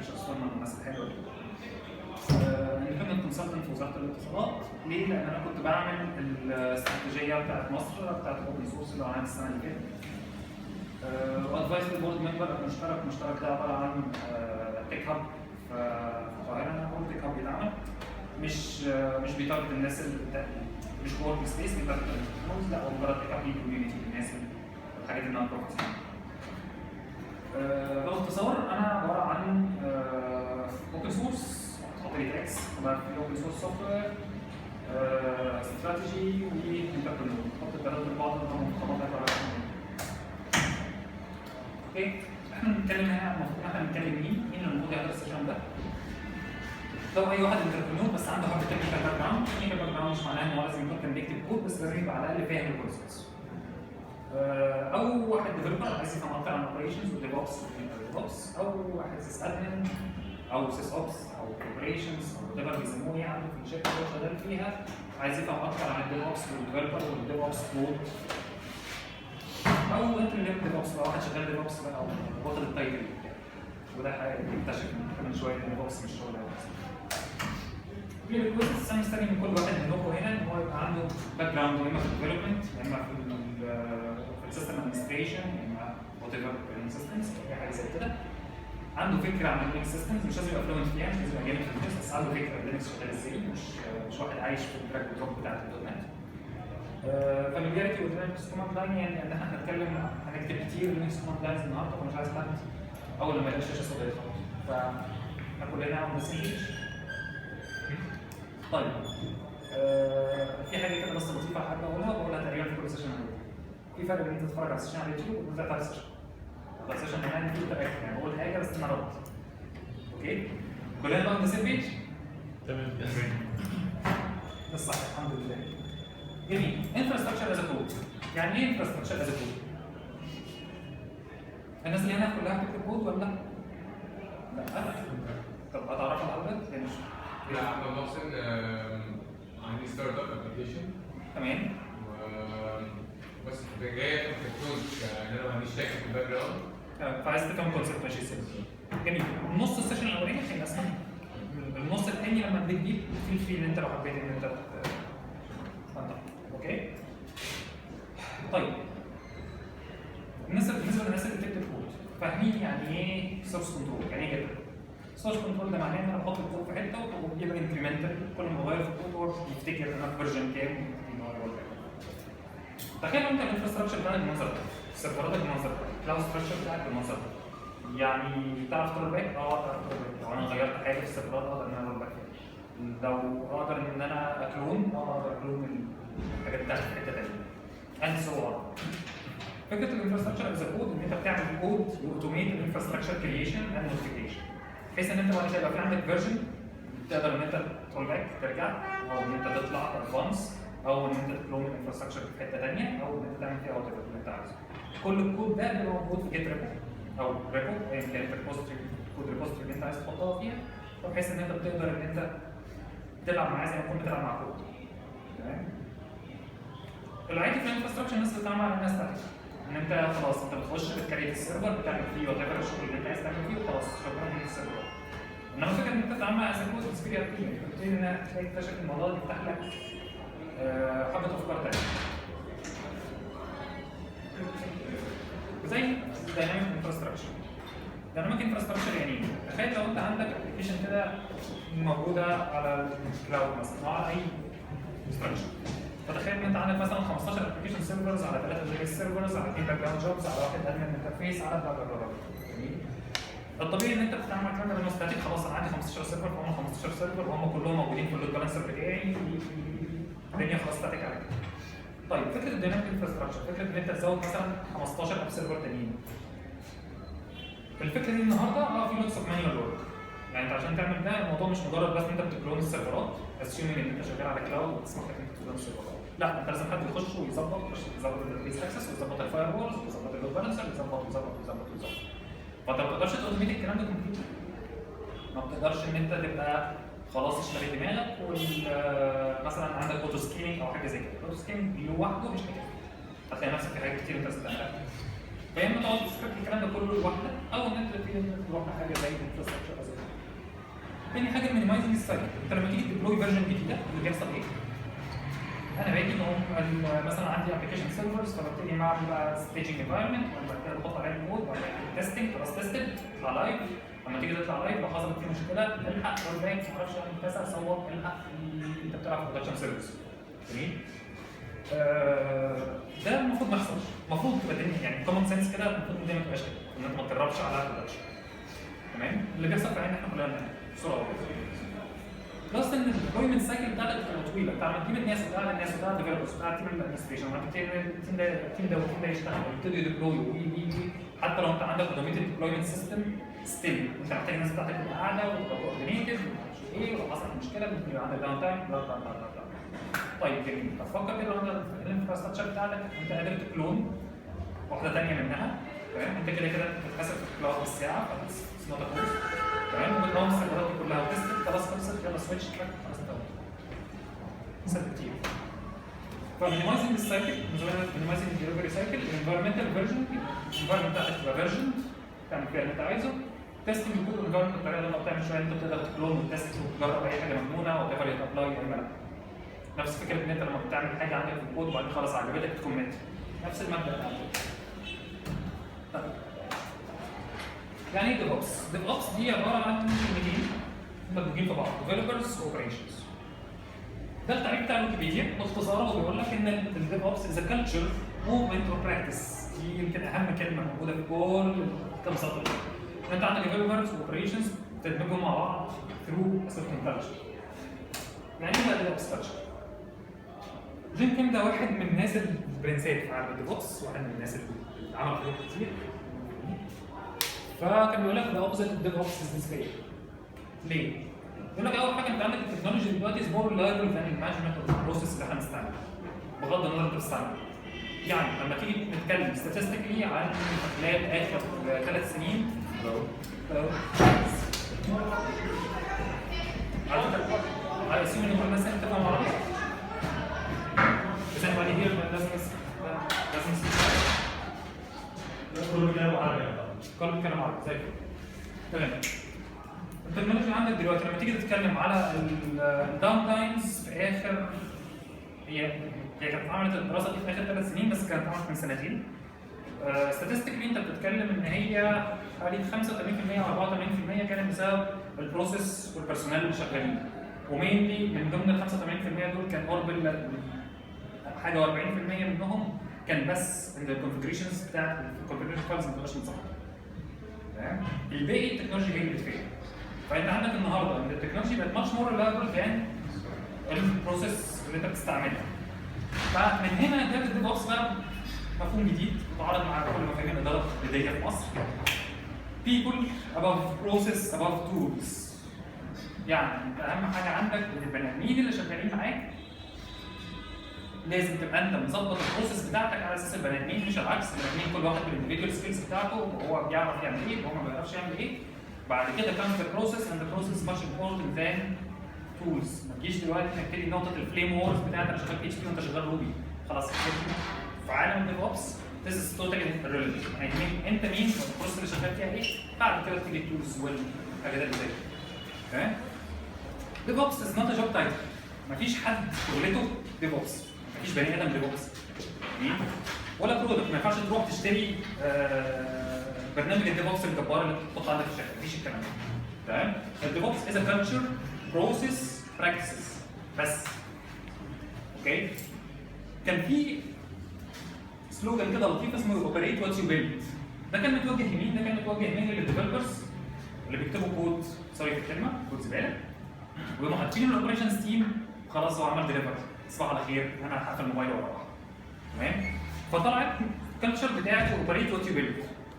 اشتغل مع الناس الحلوه دي. اندبندنت كونسلتنت في وزاره الاتصالات. ليه؟ لان انا كنت بعمل الاستراتيجيه بتاعت مصر بتاعت الاوبن سورس اللي عملت السنه اللي فاتت. وادفايس بورد ممبر مشترك ده عباره عن تيك هاب في القاهره. انا بقول تيك هاب بيتعمل مش بيتارجت الناس اللي مش ورك سبيس، بيتارجت الناس، لا هو مجرد تيك هاب للكوميونتي للناس الحاجات النون بروفيت. باختصار انا عباره عن اوبن سورس اوبريت اكس في اوبن سورس سوفت وير استراتيجي وانتربرنور. نحط الثلاثه في بعض ونضمن خطوات. اوكي، احنا بنتكلم هنا المفروض احنا بنتكلم مين اللي المفروض يحضر السيشن ده؟ لو اي واحد انتربرنور بس عنده حبه تكنيكال باك جراوند. تكنيكال باك جراوند مش معناه ان هو لازم يكون كان بيكتب كود، بس لازم يبقى على الاقل فاهم البروسيس. او واحد ديفلوبر عايز يفهم اكتر عن الاوبريشنز والديفوبس والديفوبس، او واحد سيس ادمن او سيس اوبس او اوبريشنز او وات ايفر بيسموه يعني في الشركه اللي هو شغال فيها، عايز يفهم اكتر عن الديفوبس والديفلوبر والديفوبس كود. او انت اللي ديفوبس بقى واحد شغال ديفوبس بقى او واخد التايتل بتاعه، وده حاجه بنكتشف من شويه ان ديفوبس مش شغل ديفوبس. في ريكويست انا مستني من كل واحد منكم هنا ان هو يبقى عنده باك جراوند يا اما في الديفلوبمنت يا اما في السيستم ادمنستريشن يا اما وات ايفر سيستمز او حاجه زي كده. عنده فكره عن اللينكس سيستمز، مش لازم يبقى فلوينت فيها، مش لازم يبقى جامد في اللينكس، بس عنده فكره اللينكس شغال ازاي، مش واحد عايش في التراك والدروب بتاعت الدوت نت. فاميلياريتي واللينكس كوماند لاين، يعني ان احنا هنكتب كتير لينكس كوماند لاينز النهارده، فمش عايز حد اول لما يلاقي الشاشه سوداء خالص. فاحنا كلنا على نفس البيج. طيب في حاجه كده بس لطيفه حابب بقولها تقريبا في كل سيشن عندي. في فرق بين انت تتفرج على السيشن على اليوتيوب وانت تتفرج على السيشن. السيشن كمان فيه تراك، يعني بقول حاجه بس انا رد. اوكي؟ كلنا بقى نفس البيج؟ تمام. ده الصح الحمد لله. جميل. انفراستراكشر از كود. يعني ايه انفراستراكشر از كود؟ الناس اللي هنا كلها بتكتب كود ولا لا؟ لا. طب هتعرفوا العدد؟ يعني لا انا محسن عندي ستارت اب ابلكيشن. تمام. بس جاي في الكود ان انا ما عنديش تكنيكال باك جراوند. فعايز تفهم كونسيبت ماشي ازاي. جميل. نص السيشن الاولاني هيبقى اسمه النص الثاني لما اديك دي في اللي انت لو حبيت ان انت اوكي؟ طيب بالنسبه للناس اللي بتكتب كود فاهمين يعني ايه سورس كنترول؟ يعني ايه كده؟ سورس كنترول ده معناه ان انا بحط الكود في حته وبيبقى انكريمنتال، كل ما بغير في الكود هو يفتكر انا في فيرجن كام ان هو يقول كده. تخيل انت الانفراستراكشر بتاعك بالمنظر ده، السيرفرات بالمنظر ده، الكلاود ستراكشر بتاعك بالمنظر ده. يعني تعرف ترول باك؟ تعرف ترول باك. لو انا غيرت حاجه في السيرفرات اقدر ان انا ارول باك. لو اقدر ان انا اكلون اقدر اكلون الحاجات بتاعتي في حته ثانيه. اند سو اون. فكره الانفراستراكشر از كود ان انت بتعمل كود واوتوميت الانفراستراكشر كريشن اند نوتيفيكيشن، بحيث ان انت بعد كده يبقى في عندك فيرجن تقدر ان انت ترول باك ترجع، او ان انت تطلع ادفانس، او ان انت تكلون الانفراستراكشر في حته ثانيه، او ان انت تعمل فيها وات ايفر اللي انت عايزه. كل الكود ده بيبقى موجود في جيت ريبو او ريبو ايا كانت الريبوزيتوري كود ريبوزيتوري اللي انت عايز تحطها فيها، بحيث ان انت بتقدر ان انت تلعب معاه زي ما تكون بتلعب مع كود. تمام؟ العادي في الانفراستراكشر الناس بتتعامل على الناس ستاتيك، ان انت خلاص انت بتخش بتكريت السيرفر بتعمل فيه وات ايفر الشغل اللي انت عايز تعمل فيه وخلاص شكرا لك السيرفر. انما فكره ان انت تتعامل مع كود اكسبيرينس بتبتدي ان تلاقي تكتشف الموضوع ده بيفتح لك حبه افكار ثانيه. زي دايناميك انفراستراكشر. دايناميك انفراستراكشر يعني ايه؟ تخيل لو انت عندك ابلكيشن كده موجوده على الكلاود مثلا او على اي ستراكشر. فتخيل ان انت عندك مثلا 15 ابلكيشن سيرفرز على 3 داتابيس سيرفرز على 2 باك جراوند جوبز على واحد ادمن انترفيس على بلا بلا بلا. جميل؟ الطبيعي ان انت بتتعامل مع الكلام ده لما ستاتيك، خلاص انا عندي 15 سيرفر فهم 15 سيرفر وهم كلهم موجودين في اللود بالانسر بتاعي، الدنيا خلاص ستاتيك على كده. طيب فكره الديناميك انفراستراكشر، فكره ان انت تزود مثلا 15 اب سيرفر تانيين. الفكره دي النهارده في لوتس اوف مانيوال ورك. يعني انت عشان تعمل ده الموضوع مش مجرد بس انت بتكلون السيرفرات، اسيومينج ان انت شغال على كلاود وتسمح لك انت تكلون السيرفرات. لا انت لازم حد يخش ويظبط الداتابيس اكسس ويظبط الفاير وولز ويظبط اللود بالانسر ويظبط. فانت ما بتقدرش توتوميت الكلام ده كومبليت. ما بتقدرش ان انت تبقى خلاص اشتريت دماغك مثلا عندك اوتو سكيلينج او حاجه زي كده. الاوتو سكيلينج لوحده مش هيكفي. هتلاقي نفسك في حاجات كتير انت لازم تعملها. فيا اما تقعد تسكريبت الكلام ده كله لوحدك او ان انت تروح لحاجه زي الانفراستراكشر زي كده. تاني حاجه المينيمايزنج السايكل. انت لما تيجي تديبلوي فيرجن جديده اللي بيحصل ايه؟ انا باجي مثلا عندي ابلكيشن سيرفرز فببتدي اعمل بقى ستيجنج انفايرمنت وبعد كده بحط عليها الكود وبعد كده تيستنج خلاص تيستد تطلع لايف. لما تيجي تطلع لايف لو حصلت فيه مشكله الحق رول باك ما اعرفش اعمل كذا صوت الحق انت بتلعب في برودكشن سيرفيس. جميل؟ ده المفروض ما يحصلش، المفروض تبقى الدنيا يعني كومن سنس كده المفروض ان دي ما تبقاش كده، ان انت ما تجربش على برودكشن. تمام؟ اللي بيحصل في عيننا احنا كلنا بنعمل بسرعه بلس ان الديبلويمنت سايكل بتاعتك بتبقى طويله، بتاع تجيب الناس بتاع الديفلوبرز بتاع تيم الادمنستريشن التيم ده يشتغل ويبتدوا يديبلويوا وي حتى لو انت عندك اوتوميتد ديبلويمنت سيستم ستيل انت محتاج الناس بتاعتك تبقى قاعده وتبقى كوردينيتد ومعرفش ايه ولو حصلت مشكله ممكن يبقى عندك داون تايم بلا بلا بلا بلا. طيب جميل، طب فكر كده لو الانفراستراكشر بتاعتك انت قادر تكلون واحده ثانيه منها. تمام؟ انت كده كده بتتحسب في الكلاود بالساعه فاتس نوت ا كوست. تمام؟ وبتقوم السيرفرات دي كلها وتستد خلاص خلصت يلا سويتش تراك خلاص انت سهل كتير. فمينيمايزنج السايكل مينيمايزنج الدليفري سايكل الانفايرمنتال فيرجن الانفايرمنت بتاعتك تبقى فيرجن تعمل فيها اللي انت عايزه. تيستنج الكود والانفايرمنت بالطريقه اللي انا قلتها من شويه انت بتقدر تكلون وتست وتجرب اي حاجه مجنونه او تفر ابلاي اي ملف. نفس فكره ان انت لما بتعمل حاجه عندك في الكود وبعدين خلاص عجبتك تكومنت نفس المبدا بتاع الكود. يعني ايه DevOps؟ DevOps دي عباره عن كلمتين مدموجين في بعض Developers Operations. ده التعريف بتاع ويكيبيديا باختصار هو بيقول لك ان DevOps is a culture, movement or practice. دي يمكن اهم كلمه موجوده في كل كام سطر. انت عندك Developers Operations بتدمجهم مع بعض through a certain culture. يعني ايه بقى DevOps culture؟ جيم كيم ده واحد من الناس البرنسات في عالم DevOps، واحد من الناس اللي عمل حاجات كتير. فكان بيقول لك the opposite of DevOps is despair. ليه؟ يقول لك اول حاجه انت عندك التكنولوجي دلوقتي is more reliable than المانجمنت اوف البروسيس اللي احنا بنستعمله. بغض النظر انت بتستعمله. يعني لما تيجي نتكلم statistically عن خلال اخر 3 سنين على فكره على اساس ان كل الناس تفهم عربي. بس انا بعد كده لازم كله بيتكلم عربي. كله بيتكلم عربي زي كده. تمام. التكنولوجيا عندك دلوقتي لما تيجي تتكلم على الداون تايمز في اخر هي كانت عملت الدراسه دي في اخر 3 سنين بس كانت عملت من سنتين. ستاتستيكلي انت بتتكلم ان هي حوالي 85% او 84% كانت بسبب البروسيس والبيرسونال اللي شغالين. ومينلي من ضمن ال 85% دول كان قرب حاجه 40% منهم كان بس ان الكونفجريشنز بتاعت الكونفجريشن فايلز ما تبقاش متظبطه. تمام؟ الباقي التكنولوجيا هي اللي بتفرق. فانت عندك النهارده ان التكنولوجيا بقت ماتش مور ريلايبل ذان البروسيس اللي انت بتستعملها. فمن هنا جاب الديف اوبس بقى مفهوم جديد متعارض مع كل مفاهيم الاداره التقليديه في مصر. people above process above tools. يعني انت اهم حاجه عندك ان البني ادمين اللي شغالين معاك لازم تبقى انت مظبط البروسيس بتاعتك على اساس البني ادمين مش العكس. البني ادمين كل واحد بالانديفيدوال سكيلز بتاعته وهو بيعرف يعمل ايه وهو ما بيعرفش يعمل ايه. بعد كده comes the process and the process is much important than tools. ما تجيش دلوقتي نبتدي نقطه الفليم وورز بتاعت انا شغال PHP وانت شغال روبي. خلاص في عالم الديف اوبس this is totally irrelevant. يعني انت مين والبروسيس اللي شغال فيها ايه؟ بعد كده تيجي التولز والحاجات اللي زي كده. تمام؟ ديف اوبس is not a job title. مفيش حد شغلته ديف اوبس. مفيش بني ادم ديف اوبس. ولا برودكت. ما ينفعش تروح تشتري برنامج الديف اوبس الجبار اللي بتحط عندك في الشركه. مفيش الكلام ده. تمام؟ الديف اوبس is a culture, process, practices. بس. اوكي؟ كان في سلوجان كده لطيف اسمه اوبريت وات يو بيلد. ده كان متوجه يمين، ده كان متوجه يمين للديفلوبرز اللي بيكتبوا كود سوري في الكلمه كود زباله ويقوموا حاطين الاوبريشنز تيم خلاص هو عمل ديليفر تصبح على خير انا هقفل الموبايل واروح. تمام؟ فطلعت الكالتشر بتاعت اوبريت وات يو بيلد.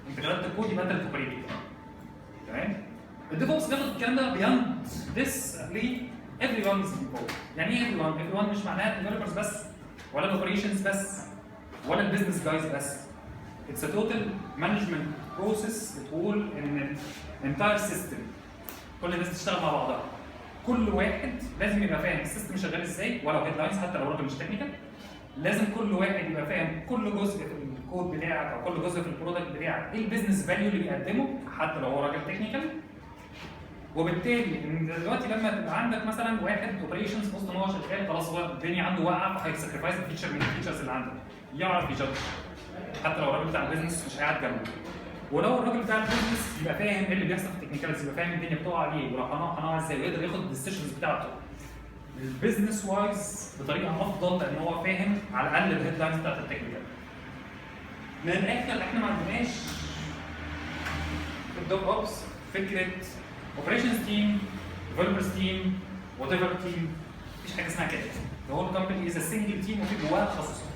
انت كتبت الكود يبقى انت اللي توبريت. تمام؟ الديفوبس بياخد الكلام ده بياند ذس ل everyone is involved. يعني ايه everyone؟ everyone مش معناها الديفلوبرز بس ولا الاوبريشنز بس ولا البيزنس جايز بس. It's a total management process بتقول ان entire system كل الناس تشتغل مع بعضها. كل واحد لازم يبقى فاهم السيستم شغال ازاي ولو هيدلاينز حتى لو راجل مش تكنيكال. لازم كل واحد يبقى فاهم كل جزء الكود بتاعك او كل جزء في البرودكت بتاعك ايه البيزنس فاليو اللي بيقدمه حتى لو هو راجل تكنيكال. وبالتالي ان دلوقتي لما تبقى عندك مثلا واحد اوبريشنز وسط ان هو شغال خلاص هو الدنيا عنده واقعه فهيسكرفايز فيتشر من الفيتشرز اللي عنده يعرف يجادج حتى لو الراجل بتاع البيزنس مش قاعد جنبه. ولو الراجل بتاع البيزنس يبقى فاهم ايه اللي بيحصل في التكنيكاليتيز يبقى فاهم الدنيا بتقع عليه ولو هنقع ازاي ويقدر ياخد الديسيشنز بتاعته البيزنس وايز بطريقه افضل لان هو فاهم على الاقل الهيد لاينز بتاعت التكنيكال. من الاخر احنا ما عندناش في الديف اوبس فكره اوبريشنز تيم، ديفلوبرز تيم، وات ايفر تيم، مفيش حاجه اسمها كده. The whole company is a single team وفي جواها تخصصات.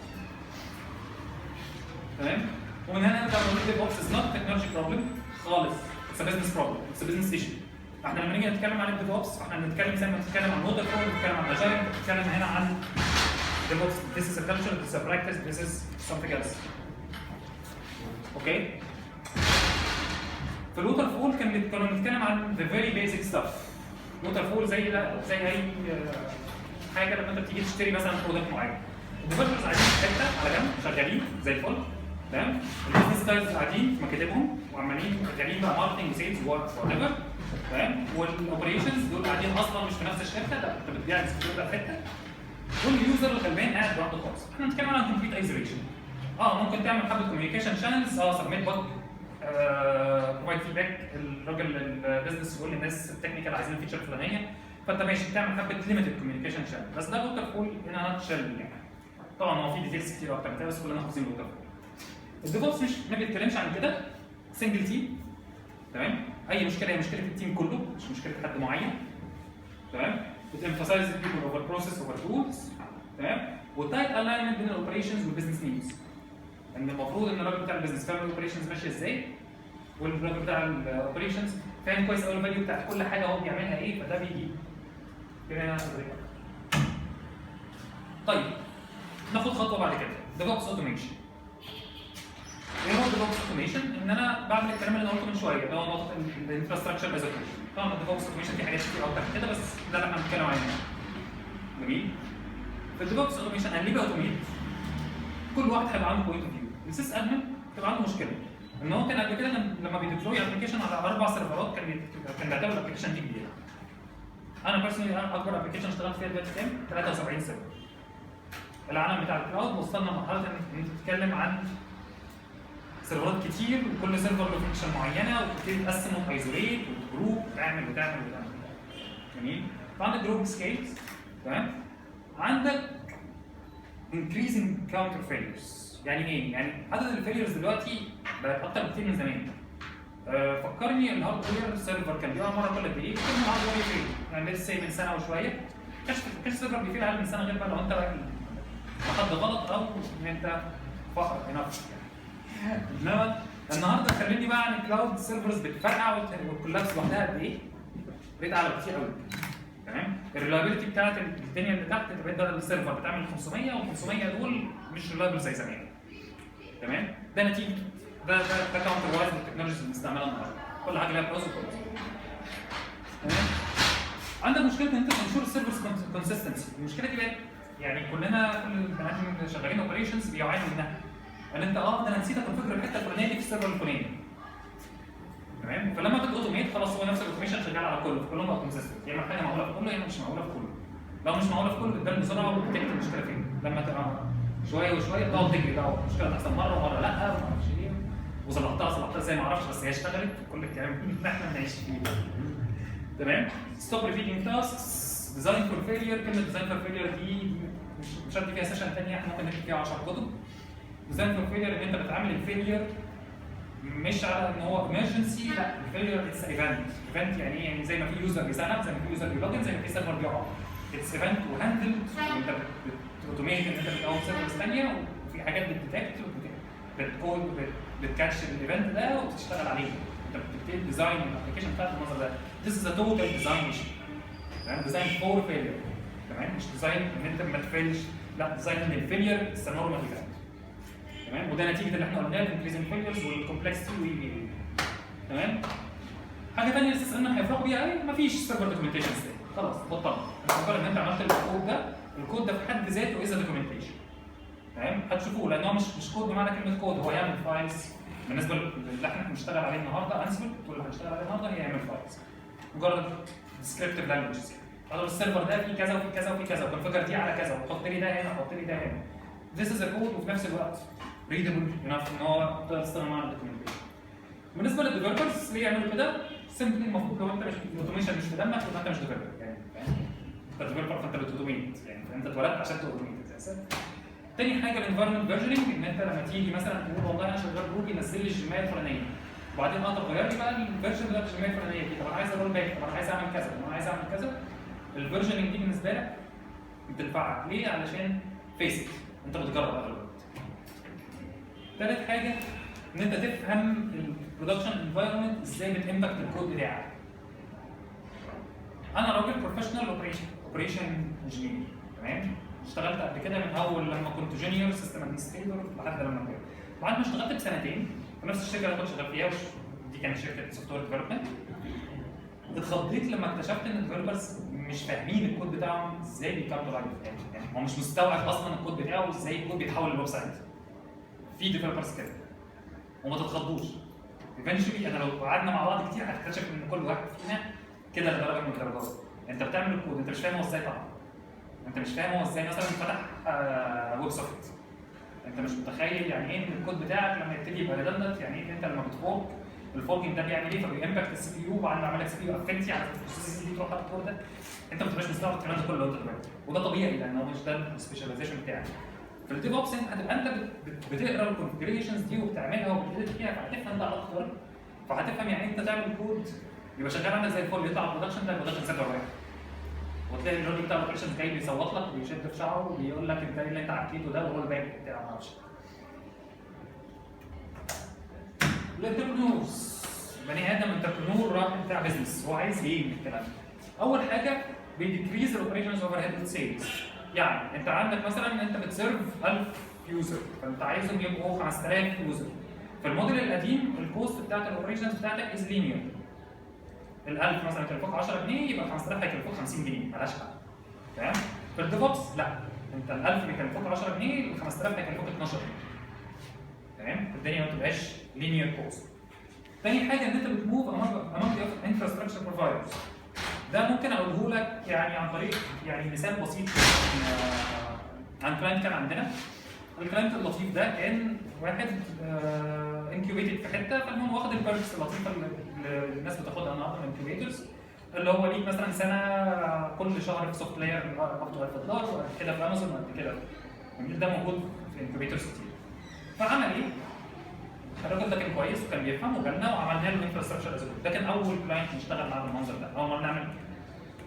تمام؟ ومن هنا نرجع نقول الديف اوبس is not a technology problem خالص. It's a business problem. It's a business issue. احنا لما نيجي نتكلم عن الديف اوبس فاحنا بنتكلم زي ما بنتكلم عن ووتر فول، بنتكلم عن اجايل، بنتكلم هنا عن ديف اوبس. This is a culture, this is a practice, this is something else. اوكي؟ في الووتر فول كنا بنتكلم عن the very basic stuff. الووتر فول زي اي حاجه لما انت بتيجي تشتري مثلا برودكت معين. الديفلوبرز قاعدين في حته على جنب شغالين زي الفل، تمام؟ البيزنس جايز قاعدين في مكاتبهم وعمالين شغالين بقى ماركتنج وسيلز وات ايفر، تمام؟ والاوبريشنز دول قاعدين اصلا مش في نفس الشركه، لا انت بتبيع السكيور في حته واليوزر الغلبان قاعد لوحده خالص. احنا بنتكلم عن كومبليت ايزوليشن. ممكن تعمل حبه كوميونيكيشن شانلز، سبميت بوت، بروفايد فيدباك، الراجل البيزنس يقول للناس التكنيكال عايزين فيتشر فلانيه، فانت ماشي بتعمل حبه ليميتد كوميونيكيشن شانل. بس ده ووتر فول ان ناتشل يعني. طبعا هو في ديتيلز كتير اكتر من كده بس كلنا حافظين ووتر فول. الديف اوبس مش ما بيتكلمش عن كده، سنجل تيم، تمام؟ اي مشكله هي مشكله التيم كله مش مشكله حد معين، تمام؟ بتemphasize people over process over tools، تمام؟ والتايت الاينمنت بين الاوبريشنز والبيزنس نيدز. ان المفروض ان الراجل بتاع البيزنس فاهم الاوبريشنز ماشيه ازاي والراجل بتاع الاوبريشنز فاهم كويس قوي الفاليو بتاعت كل حاجه هو بيعملها ايه، فده بيجي كده. طيب ناخد خطوه بعد كده، ديفوبس اوتوميشن. ايه هو ديفوبس اوتوميشن؟ ان انا بعمل الكلام اللي انا قلته من شويه اللي هو نقطه الانفراستراكشر از كود. طبعا الديفوبس اوتوميشن في حاجات كتير اكتر من كده بس ده اللي احنا بنتكلم عليه. جميل؟ في الديفوبس اوتوميشن انا ليه باوتوميت؟ كل واحد هيبقى عنده بوينت اوف فيو. السيس ادمن هتبقى عنده مشكله ان هو كان قبل كده لما بيديبلوي ابلكيشن على 4 سيرفرات كان بيعتبر الابلكيشن دي كبيره. انا بيرسونلي اكبر ابلكيشن اشتغلت فيها دلوقتي كام؟ 73 سيرفر. العالم بتاع الكلاود وصلنا لمرحله ان انت بتتكلم عن سيرفرات كتير وكل سيرفر له فانكشن معينه وبتبتدي تقسمه بايزوليت وجروب وتعمل. جميل؟ فعندك جروب سكيلز، تمام؟ عندك increasing counter failures. يعني ايه؟ يعني عدد الفيليرز دلوقتي بقت اكتر بكتير من زمان. فكرني الهاردوير سيرفر كان بيقع مره كل قد ايه؟ كل ما الهاردوير يفيل، يعني لسه من سنه وشويه كانش سيرفر بيفيل اقل من سنه غير بقى لو انت بقى حد غلط او ان انت فقر هنفسك يعني. انما النهارده كلمني بقى عن الكلاود سيرفرز بتفرقع والكولابس لوحدها قد ايه؟ ريت اعلى بكتير قوي. تمام؟ الريلايبيلتي بتاعت الدنيا اللي تحت انت بقيت بدل السيرفر بتعمل 500 وال500 دول مش ريلايبل زي زمان. تمام؟ ده نتيجه ده كاونتر وايز للتكنولوجيز اللي بنستعملها النهارده. كل حاجه لها بروز وكونز. تمام؟ عندك مشكله ان انت تنشر السيرفرز كونسستنسي. المشكله دي بقى يعني كل البني ادمين اللي شغالين اوبريشنز بيعانوا منها. ان انت ده انا نسيت اكونفيجر الحته الفلانيه دي في السيرفر الفلاني. تمام؟ فلما بتاوتوميت خلاص هو نفس الاوتوميشن شغال على كله، كلهم بقوا كونسستنت، يا اما حاجه معموله في كله يا اما مش معموله في كله. لو مش معموله في كله بتبان بسرعه وبتكتب المشكله فين. لما تبقى شويه وشويه تقعد تجري بقى المشكله تحصل مره ومره لا ما اعرفش ايه وصلحتها ازاي ما اعرفش بس هي اشتغلت كل الكلام اللي احنا بنعيش فيه. تمام؟ ستوب ريبيتنج تاسكس، ديزاين فور فيلير. كلمه ديزاين فور فيلير دي مش هدي فيها سيشن ثانيه احنا ممكن نكتب فيها 10 كتب. ديزاين فور فيلير ان انت بتعامل الفيلير مش على ان هو emergency، لا الفيلير اتس ايفنت. ايفنت يعني ايه؟ يعني زي ما في يوزر بيساعد، زي ما في يوزر بيلوجن، زي ما في سيرفر بيقع. اتس ايفنت وهاندل، انت بتوتوميت ان انت بتقوم سيرفرز ثانيه وفي حاجات بتديتكت بتكود بتكاتش الايفنت ده وبتشتغل عليه. انت بتبتدي ديزاين الابلكيشن بتاعت المنظر ده. This is a total design issue. تمام؟ ديزاين فور فيلير. تمام؟ مش ديزاين ان انت ما تفيلش، لا ديزاين ان الفيلير اتس نورمال ايفنت. تمام؟ وده نتيجه اللي احنا قلناه الانكريزنج فيليرز والكومبلكسيتي تمام؟ حاجه ثانيه استثناء هيفرقوا بيها قوي، مفيش سيرفر دوكيومنتيشن ستيت. خلاص بطلنا. انت مجرد ان انت عملت الكود ده في حد ذاته از دوكيومنتيشن. تمام؟ هتشوفوه لان هو مش كود بمعنى كلمه كود، هو يعمل فايلز. بالنسبه اللي احنا بنشتغل عليه النهارده انسبل، التول اللي هنشتغل عليه النهارده هي يعمل فايلز مجرد ديسكريبتيف لانجوجز. هذا السيرفر ده فيه كذا وفيه كذا وفيه كذا، وكونفجر دي على كذا، وحط لي ده هنا وحط لي ده هنا. This is a code وفي نفس الوقت readable enough ان هو تقدر تستخدم معاه الدوكيومنتيشن. بالنسبه للديفلوبرز ليه يعملوا كده؟ سيمبلي المفروض لو انت مش الاوتوميشن مش في دمك يبقى انت مش ديفلوبر يعني، فاهم؟ انت ديفلوبر فانت بتوتوميت يعني، انت اتولدت عشان توتوميت اساسا. تاني حاجه الانفايرمنت فيرجننج، ان انت لما تيجي مثلا تقول والله انا شغال جروب ينزل لي الجماعه الفلانيه، وبعدين طب غير لي بقى الفيرجن بتاعت الجماعه الفلانيه دي، طب انا عايز ارول باك، طب انا عايز اعمل كذا، طب انا عايز اعمل كذا. الفيرجننج دي بالنسبه لك بتنفعك ليه؟ علشان فيس انت بتجرب اغلب الوقت. ثالث حاجه ان انت تفهم البرودكشن انفايرمنت ازاي بتمباكت الكود بتاعك. انا راجل بروفيشنال اوبريشن انجينير، تمام؟ اشتغلت قبل كده من اول لما كنت جونيور سيستم ادمنستريتور لحد لما كبرت. بعد ما اشتغلت بسنتين في نفس الشركه اللي كنت شغال فيها، دي كانت شركه سوفت وير ديفلوبمنت، اتخضيت لما اكتشفت ان الديفلوبرز مش فاهمين الكود بتاعهم ازاي بيكمل لايف، يعني هو مش مستوعب اصلا الكود بتاعه ازاي الكود بيتحول للويب سايت. في ديفلوبرز كده وما تتخضوش. ايفنشولي انا لو قعدنا مع بعض كتير هتكتشف ان كل واحد فينا كده لدرجه من الدرجات. انت بتعمل الكود انت مش فاهم هو ازاي طبعا. انت مش فاهم هو ازاي مثلا فتح ويب سايت. انت مش متخيل يعني ايه ان الكود بتاعك لما يبتدي يبقى ريدندنت، يعني ايه ان انت لما بتفورك الفوركينج ده بيعمل ايه، فبيمباكت السي بي يو، وبعد ما عمل لك سي بي يو افكتي على البروسيس دي تروح على الكود ده. انت ما بتبقاش مستوعب الكلام ده كله لو انت دلوقتي، وده طبيعي لان هو مش ده السبيشاليزيشن بتاعك. في الديف اوبس هتبقى انت بتقرا الكونفجريشنز دي وبتعملها وبتدرس فيها، فهتفهم ده اكتر، فهتفهم يعني انت تعمل كود يبقى شغال عندك زي الفل، يطلع برودكشن ده برودكشن سيرفر واحد، وتلاقي الراجل بتاع الاوبريشنز جاي بيصوت لك وبيشد في شعره وبيقول لك انت ايه اللي انت عكيته ده وهو الباك بتاعه ما اعرفش. الانتربرنورز، بني ادم انتربرنور راح بتاع بزنس، هو عايز ايه من الكلام ده؟ اول حاجه بيديكريز الاوبريشنز اوفر هيد سيلز. يعني انت عندك مثلا انت بتسيرف 1000 يوزر، فانت عايزهم يبقوا 5000 يوزر. في الموديل القديم الكوست بتاعت الاوبريشنز بتاعتك از لينير. ال 1000 مثلا يكلفوك 10 جنيه، يبقى 5000 هيكلفوك 50 جنيه، مالهاش حل. تمام؟ في الديف اوبس لا، انت ال 1000 بيكلفوك 10 جنيه، ال 5000 هيكلفوك 12 جنيه. تمام؟ الدنيا ما تبقاش لينير كوست. تاني حاجه ان انت بتموف امونج انفراستراكشر بروفايدرز. ده ممكن اقوله لك يعني عن طريق يعني مثال بسيط عن كلاينت كان عندنا. الكلاينت اللطيف ده كان واحد انكيوبيتد في حته، فالمهم واخد البيركس اللطيفه اللي الناس بتاخدها النهارده من انكيوبيترز، اللي هو ليك مثلا سنه كل شهر في سوفت وير باخده $1000 وقد كده في امازون وقد كده. ده موجود في انكيوبيترز كتير. فعمل ايه؟ الراجل ده كان كويس وكان بيفهم وجالنا وعملنا له انفراستراكشر از كود. ده كان اول كلاينت نشتغل معاه بالمنظر ده، اول مره نعمل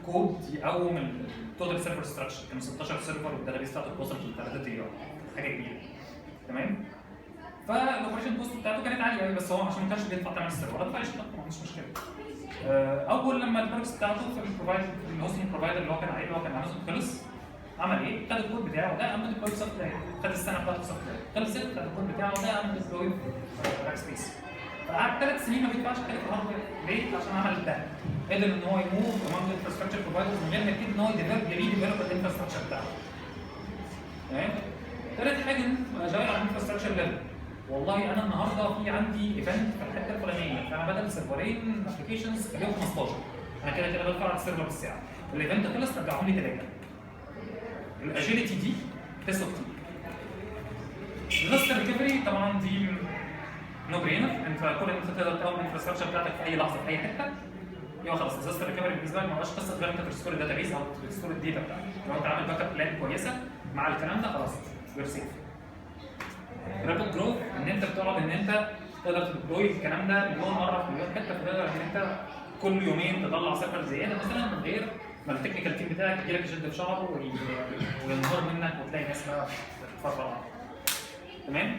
كود يقوم التوتال سيرفر ستراكشر. كانوا 16 سيرفر والداتابيس بتاعته توصل ل 3 تريليون، حاجه كبيره. تمام؟ فالاوبريشن كوست بتاعته كانت عاليه قوي، بس هو عشان ما كانش بيدفع ثمن السيرفرات فقشطه ما عندوش مشكله. اول لما البروكس بتاعته في البروفايدر الهوستنج بروفايدر اللي هو كان عليه اللي هو كان امازون خلص، عمل ايه؟ خد الكود بتاعه ده عمل ديبلوي سوفت وير، خد السنه بتاعته سوفت وير، خلصت خد الكود بتاعه ده عمل ديبلوي راك سبيس. فقعد 3 سنين ما بيدفعش حاجه في الهاردوير، ليه؟ عشان عمل ده. قدر ان هو يموف امام الانفراستراكشر بروفايدرز من غير ما يبتدي ان هو يديفلوب الانفراستراكشر بتاعه. تمام؟ ثالث حاجه ان انت تبقى جاي على الانفراستراكشر ليفل. والله انا النهارده في عندي ايفنت في الحته الفلانيه، فانا بدل سيرفرين ابلكيشنز خليهم 15. انا كده كده بدفع على السيرفر بالساعه. الايفنت خلص رجعهم لي 3. الاجيلتي دي تسوى كتير. الديزاستر ريكفري طبعا دي نو برينر، انت كل ما انت تقدر تقوم الانفراستراكشر بتاعتك في اي لحظه في اي حته يبقى خلاص. الديزاستر ريكفري بالنسبه لك ما بقاش قصه غير انت تريستور الداتابيز او تريستور الداتا بتاعتك. لو انت عامل باك اب بلان كويسه مع الكلام ده خلاص يور سيف. رابط جروث ان انت بتقعد ان انت تقدر تدبلوي الكلام ده مليون مره في مليون حته، فتقدر ان انت كل يومين تطلع سيرفر زياده مثلا من غير ما التكنيكال تيم بتاعك يجي لك يشد في شعره وينهار منك وتلاقي ناس بقى بتتفرج. تمام؟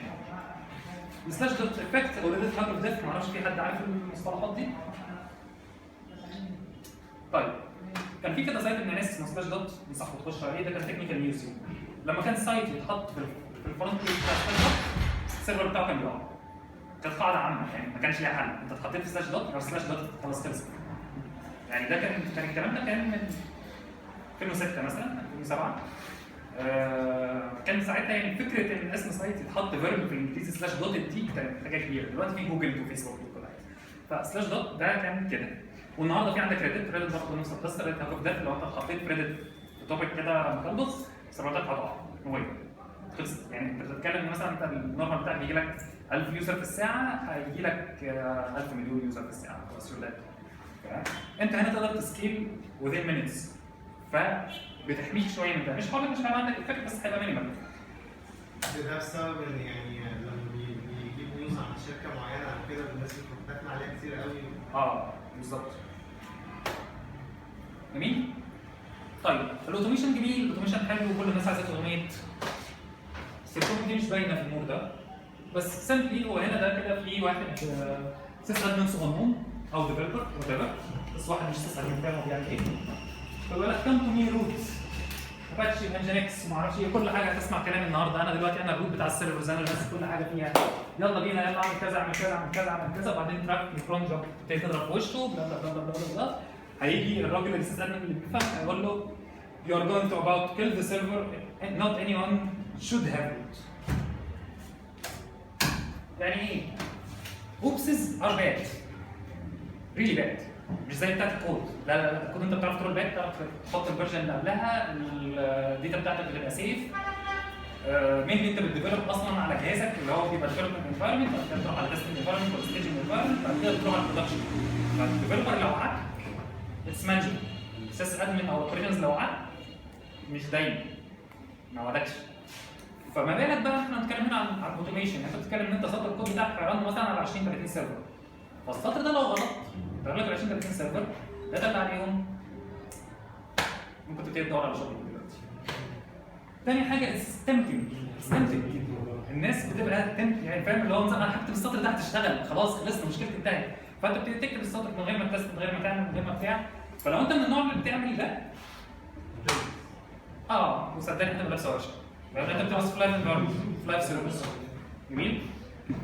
السلاش دوت افكت او ريدت هاك اوف ديث، معرفش في حد عارف المصطلحات دي؟ طيب كان في كده سايت من الناس اسمه سلاش دوت، انصحكم تخشوا عليه، ده كان تكنيكال نيوز. لما كان سايت يتحط في الفرونت بيج بتاع سلاش دوت السيرفر بتاعه كان بيقع. كانت قاعده عامه يعني ما كانش ليها حل، انت اتحطيت في سلاش دوت يبقى سلاش دوت خلاص خلصت. يعني ده كان الكلام ده كان من 2006 مثلا 2007. كان ساعتها يعني فكره ان اسم سايت يتحط فيرب في الانجليزي سلاش دوت دي كانت حاجه كبيره، دلوقتي في جوجل وفيسبوك وكل حاجه. فسلاش دوت ده كان كده. والنهارده في عندك ريدت برضه نفس القصه، ريدت هاف ده لو انت حطيت ريدت في توبيك كده مخلص سيرفراتك هتقع خلصت. يعني انت بتتكلم مثلا انت النورمال بتاعك بيجي لك 1000 يوزر في الساعه، هيجي لك 1000 مليون يوزر في الساعه خلاص. انت هنا تقدر تسكيل within minutes، فبتحميك شويه من ده. مش هقول لك مش هيبقى عندك افكت بس هيبقى مينيمال. ده بسبب ان يعني لما بيجيب نيوز عن شركه معينه او كده الناس بتتكلم عليها كتير قوي. بالظبط. جميل؟ طيب الاوتوميشن جميل، الاوتوميشن حلو وكل الناس عايزه توتوميت. السيرفر دي مش باينه في المور ده، بس سامبلي هو هنا ده كده في واحد سيس ادمن صغنون او ديفلوبر وات ايفر، بس واحد مش سيس ادمن فاهم هو بيعمل ايه. فبيقول لك كم تو مي روت اباتشي انجينكس ما اعرفش ايه، كل حاجه هتسمع كلام النهارده. انا دلوقتي انا الروت بتاع السيرفرز، انا بس كل حاجه فيها يلا بينا يلا اعمل كذا اعمل كذا اعمل كذا اعمل كذا، وبعدين تراك الفرونت جوب تبتدي تضرب في وشه بلا بلا بلا بلا بلا. هيجي الراجل السيس ادمن اللي بيفهم هيقول له you are going to about kill the server and not anyone should have root. يعني ايه؟ اوبسز ار باد ريلي باد، مش زي بتاعت الكود. لا لا لا، الكود انت بتعرف ترول باك، بتعرف تحط الفيرجن اللي قبلها، الداتا بتاعتك بتبقى سيف. مين انت بتديفلوب اصلا على جهازك اللي هو بيبقى ديفلوبمنت انفايرمنت، بعد كده تروح على تيستنج انفايرمنت ولا ستيجنج انفايرمنت، بعد كده تروح على البرودكشن. فالديفلوبر لو عك اتس مانجل، سيس ادمن او اوبريشنز لو عك مش دايما ما وعدكش. فما بالك بقى احنا بنتكلم هنا عن الاوتوميشن، انت بتتكلم ان انت سطر الكود بتاعك هيرن مثلا على 20 30 سيرفر، فالسطر ده لو غلط انت لك 20 30 سيرفر الداتا اللي عليهم ممكن تبتدي تدور على شغل دلوقتي. تاني حاجه استمتنج الناس بتبقى يعني فاهم اللي هو مثلا انا هكتب السطر ده هتشتغل خلاص خلصنا مشكلتي انتهت، فانت بتبتدي تكتب السطر من غير ما تست من غير ما تعمل من غير ما بتاع. فلو انت من النوع اللي بتعمل ده وصدقني انت بنفس ورشه، يعني انت بتدرس فلايف انفايرمنت فلايف سيرفيس. جميل؟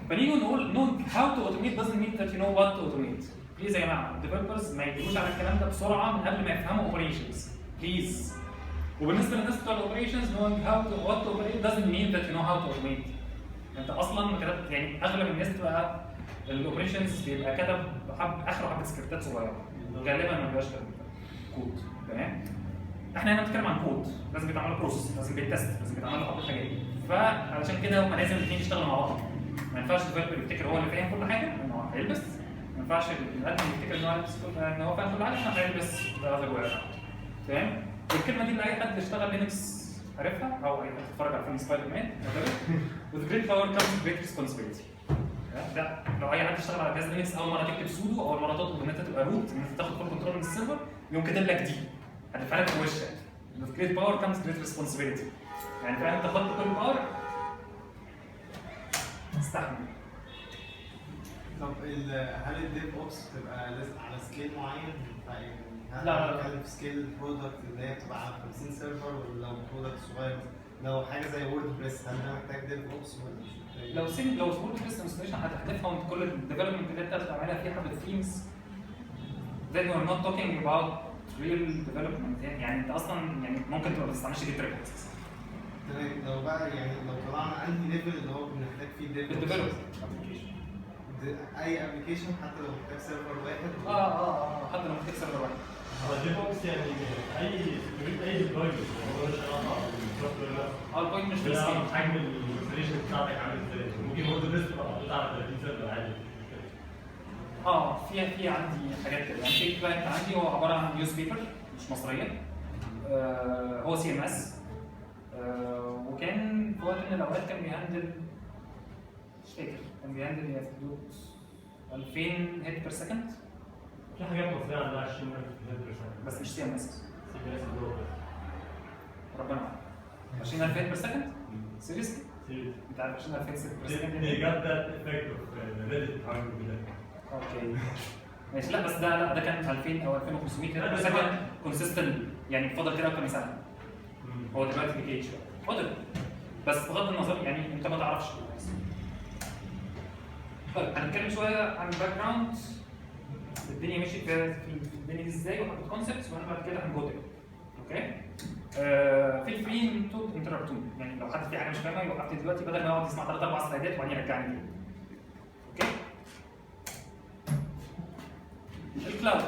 فنيجي نقول know how to automate doesn't mean that you know what to automate. بليز يا جماعه الديفلوبرز ما يجيبوش على الكلام ده بسرعه من قبل ما يفهموا اوبريشنز بليز. وبالنسبه للناس بتوع الاوبريشنز knowing how to what to automate doesn't mean that you know how to automate. انت اصلا كتبت يعني اغلب الناس بتبقى الاوبريشنز بيبقى كتب اخره حبه سكريبتات صغيره غالبا ما بيبقاش كود. تمام؟ احنا هنا بنتكلم عن كود لازم يتعمل بروسيس، لازم بيتست، لازم يتعمل له حبه حاجات، فعلشان كده هم لازم الاثنين يشتغلوا مع بعض. ما ينفعش الديفلوبر يفتكر هو اللي فاهم كل حاجه ان هو هيلبس، ما ينفعش الادمن يفتكر ان هو هيلبس ان هو فاهم كل حاجه عشان هيلبس ذا اذر واي. تمام؟ الكلمه دي اللي اي حد اشتغل لينكس عارفها او اي حد اتفرج على فيلم سبايدر مان with great power comes great responsibility. ده لو اي حد اشتغل على جهاز لينكس اول مره تكتب سودو، اول مره تطلب ان انت تبقى روت، ان انت تاخد كل كنترول من السيرفر، يقوم كاتب لك دي هتدفع لك في وشك. with great power comes great responsibility. يعني فاهم انت خدت كل باور استحمل. طب هل الديف اوبس بتبقى على سكيل معين؟ هل لا بتتكلم في سكيل برودكت اللي هي بتبقى على 50 سيرفر، ولا لو برودكت صغير لو حاجه زي وورد بريس هل ده محتاج ديف اوبس ولا مش محتاج؟ لو وورد بريس انستليشن هتحذفها وانت كل الديفلوبمنت اللي انت بتعملها فيها حبه ثيمز then we're not talking about real development. يعني انت اصلا يعني ممكن تبقى ما بتستعملش جيت ريبورتس. تمام. لو بقى يعني لو طلعنا انهي ليفل اللي هو بنحتاج فيه ديف الديفلوبمنت اي ابلكيشن حتى لو محتاج سيرفر واحد؟ حتى لو محتاج سيرفر واحد. هو ديف اوبس يعني اي ديبلويمنت ملوش علاقه بالسوفت وير. البوينت مش ده بس حجم الانستليشن بتاعتك عامل ازاي؟ ممكن وورد بريس تبقى محطوط على 30 سيرفر عادي. في عندي حاجات كده. يعني في كلاينت عندي هو عباره عن نيوز بيبر مش مصريه، هو CMS، وكان في وقت من الاوقات كان بيهندل مش فاكر كان بيهندل في حدود 2000 هيت بير سكند. في حاجات مصريه عندها 20,000 هيت بير سكند بس مش CMS. CMS جوه ربنا معاك. 20,000 هيت بير سكند؟ سيريسلي؟ انت عارف 20,000 هيت بير سكند؟ They got that effect of Reddit harming كده. اوكي ماشي. لا بس ده كان 2000 او 2500 كده بس كان كونسيستنت يعني فضل كده اكتر من سنه. هو دلوقتي بيكيت شويه فضل بس بغض النظر يعني انت ما تعرفش. طيب هنتكلم شويه عن الباك جراوند الدنيا مشيت في الدنيا دي ازاي وحطيت كونسبتس وانا بعد كده هنجو اوكي. feel free to interrupt me، يعني لو حد في حاجه مش فاهمها يوقفني دلوقتي بدل ما يقعد يسمع 3 4 سلايدات وبعدين يرجعني تاني. اوكي؟ الكلاود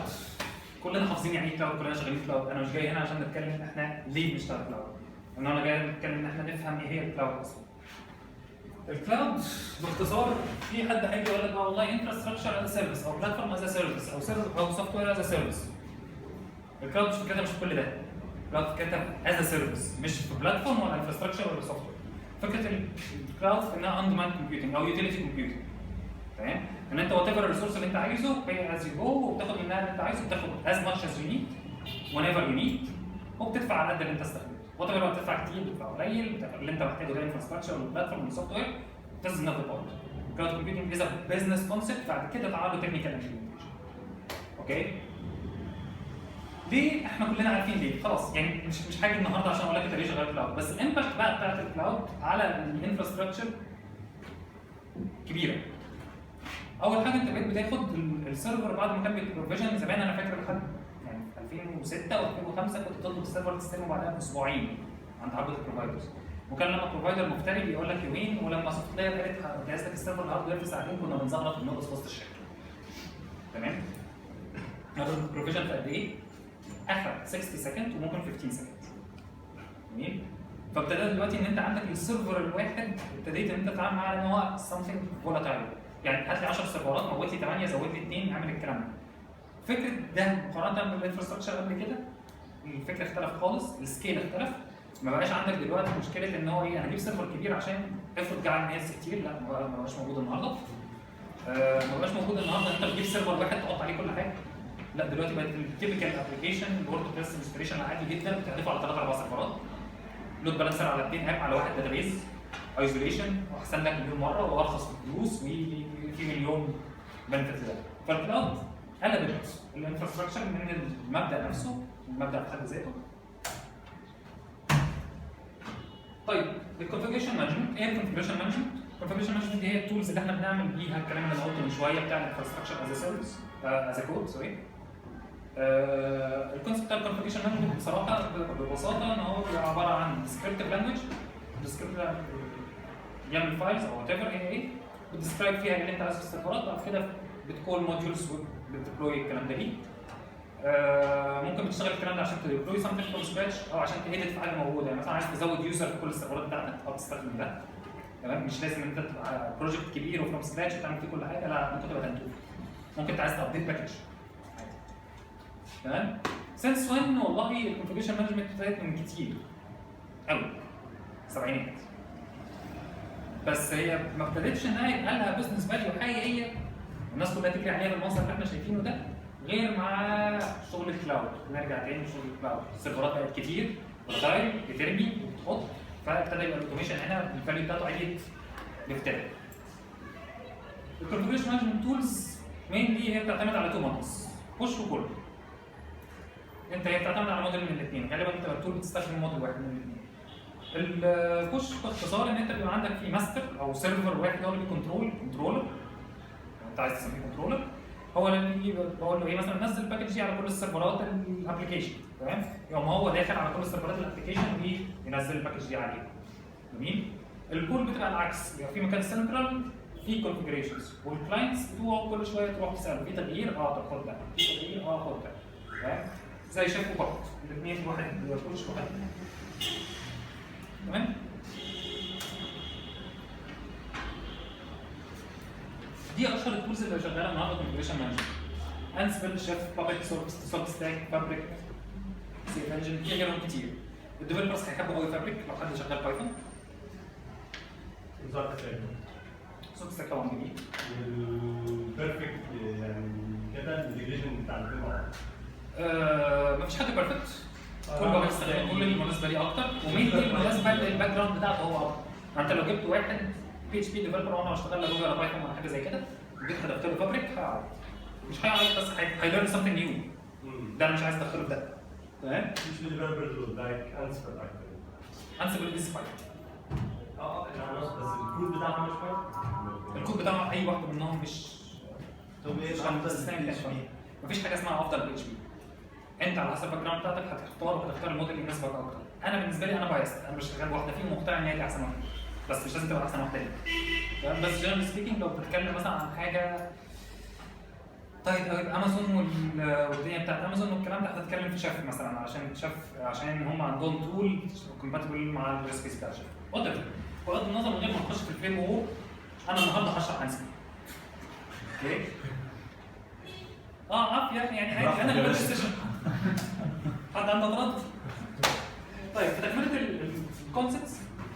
كلنا حافظين يعني ايه كلاود، كلنا شغالين كلاود. انا مش جاي هنا عشان نتكلم احنا ليه بنشتغل كلاود، انا جاي نتكلم ان احنا نفهم ايه هي الكلاود اصلا. الكلاود باختصار في حد هيجي يقول لك والله انفراستراكشر از سيرفيس او بلاتفورم از سيرفيس او سوفت وير از سيرفيس. الكلاود مش فكرتها مش في كل ده. الكلاود فكرتها از سيرفيس مش في بلاتفورم ولا انفراستراكشر ولا سوفت وير. فكره الكلاود في انها اون ديماند كومبيوتنج او يوتيليتي كومبيوتنج. تمام؟ ان انت وات ايفر الريسورس اللي انت عايزه باي از يو جو وبتاخد منها اللي انت عايزه، بتاخد از ماتش از يو نيد وين ايفر يو نيد وبتدفع على قد اللي انت استخدمته. وات ايفر لو بتدفع كتير بتدفع قليل، اللي انت محتاجه ده انفراستراكشر ولا بلاتفورم ولا سوفت وير doesn't not about it. Cloud computing is a business concept بعد كده تعالوا technical implementation. اوكي؟ ليه احنا كلنا عارفين ليه؟ خلاص يعني مش حاجه النهارده عشان اقول لك انت ليه شغال كلاود، بس الامباكت بقى بتاعت الكلاود على الانفراستراكشر كبيره. اول حاجه انت بقيت بتاخد السيرفر بعد ما كان بيتبروفيجن زمان، انا فاكر لحد يعني 2006 و2005 كنت تطلب السيرفر تستلمه بعدها باسبوعين عند عدد البروفايدرز، وكان لما البروفايدر مفتري بيقول لك يومين، ولما سوفت وير قالت جهاز لك السيرفر الهاردوير في ساعتين كنا بنزغرط في النقطه في وسط الشركه. تمام؟ هذا البروفيجن في قد ايه؟ اخر 60 سكند وممكن 15 سكند. جميل؟ فابتدى دلوقتي ان انت عندك السيرفر الواحد ابتديت ان انت تتعامل معاه ان هو something volatile، يعني هات لي 10 سيرفرات موت لي 8 زود لي 2 اعمل الكلام ده. فكره ده مقارنه بالانفراستراكشر قبل كده الفكره اختلف خالص، السكيل اختلف، ما بقاش عندك دلوقتي مشكله ان هو ايه انا اجيب سيرفر كبير عشان افرض جه على ناس كتير، لا ما بقاش موجود النهارده. ما بقاش موجود النهارده انت بتجيب سيرفر واحد تحط عليه كل حاجه. لا دلوقتي بقت التيبيكال ابلكيشن ووردبريس انستليشن عادي جدا بتحذفه على 3 4 سيرفرات، لود بالانسر على 2 اب على واحد داتابيز، ايزوليشن واحسن لك مليون مره وارخص في الفلوس وفي مليون بنفيت لده. فالكلاود قلبت الانفراستراكشر من المبدا نفسه، المبدا في حد ذاته. طيب الكونفيجريشن مانجمنت، ايه الكونفيجريشن مانجمنت؟ الكونفيجريشن مانجمنت دي هي التولز اللي احنا بنعمل بيها الكلام اللي انا قلته من شويه بتاع الانفراستراكشر از سيرفيس از كود سوري. الكونسيبت بتاع الكونفيجريشن مانجمنت بصراحه ببساطه ان هو عباره عن ديسكريبتيف لانجوج، ديسكريبتيف يعمل فايلز او وات ايفر هي ايه، بتديسكرايب فيها اللي انت عايزه في السيرفرات، بعد كده بتكول موديولز وبتديبلوي الكلام ده ليه. ممكن بتشتغل الكلام ده عشان تديبلوي سمثينج فروم سكراتش او عشان تedit في حاجه موجوده، يعني مثلا عايز تزود يوزر في كل السيرفرات بتاعتك او تستخدم ده. تمام؟ مش لازم انت تبقى بروجكت كبير وفروم سكراتش وتعمل فيه كل حاجه، لا ممكن تبقى تنتوف، ممكن انت عايز تابديت باكج. تمام؟ سنس وين والله الكونفيجريشن مانجمنت ابتدت من كتير قوي السبعينات، بس هي ما ابتدتش انها يبقى لها بزنس فاليو حقيقيه والناس كلها تجري عليها بالمنظر اللي احنا شايفينه ده غير مع شغل الكلاود. نرجع تاني لشغل الكلاود، السيرفرات بقت كتير بتغير بترمي بتحط، فابتدى يبقى الاوتوميشن هنا الفاليو بتاعته عليت بكتير. الكونفيجريشن مانجمنت تولز مينلي هي بتعتمد على 2 مودلز، بوش وبول. هي بتعتمد على موديل من الاثنين، غالبا انت التول بتستخدم موديل واحد من الاثنين. البوش باختصار ان انت بيبقى عندك في ماستر او سيرفر واحد هو اللي كنترولر، انت عايز تسميه كنترولر، هو اللي بقول له ايه مثلا نزل باكج دي على كل السيرفرات الابلكيشن. تمام؟ يوم هو داخل على كل السيرفرات الابلكيشن وينزل الباكج دي عليها. جميل؟ البول بتبقى العكس، بيبقى في مكان سنترال في كونفيجريشنز والكلاينتس بتوعه كل شويه تروح تساله في تغيير طب خد ده، في تغيير خد ده. تمام؟ زي شيف وبط، الاثنين واحد بيخش واحد. تمام؟ دي اشهر التولز اللي شغاله النهارده كونفيجريشن مانجمنت. انسبل، شيف، بابت، سولت ستاك، فابريك، سيف انجن، في غيرهم كتير. الديفلوبرز هيحبوا قوي فابريك لو حد شغال بايثون. بالظبط كده. سولت ستاك طبعا جميل. والبيرفكت يعني كده الانتجريشن بتاع الاثنين مع بعض. مفيش حاجه بيرفكت. كل واحد يستخدم كل المناسبه ليه اكتر، ومين المناسبه للباك جراوند بتاعته هو اكتر. انت لو جبت واحد PHP ديفلوبر وانا بشتغل لا جوجل ولا بايثون ولا حاجه زي كده، وجيت هدخل له فابريك هيعرف. مش هيعرف بس هيليرن سمثينج نيو. ده انا مش عايز ادخله في ده. تمام؟ مش ديفلوبرز لايك انسبل اكتر. انسبل از فاين. بس الكود بتاعهم مش فاين. الكود بتاعهم اي واحده منهم مش طب ايه افضل مفيش حاجه اسمها افضل PHP. انت على حسب الباك جراوند بتاعتك هتختار الموديل اللي يناسبك اكتر. انا بالنسبه لي انا بايست، انا بشتغل واحده فيهم ومقتنع ان هي دي احسن واحده، بس مش لازم تبقى احسن واحده ليك. تمام؟ بس جنرال سبيكينج لو بتتكلم مثلا عن حاجه طيب امازون والدنيا بتاعت امازون والكلام ده، هتتكلم في شيف مثلا عشان هم عندهم تول كومباتبل مع الريسبيس بتاع شيف. بغض النظر من غير ما نخش في الفريم وورك، انا النهارده هشرح انسبل. اوكي؟ عافيه يعني انا اللي بدي السيشن. حد عنده اعتراض؟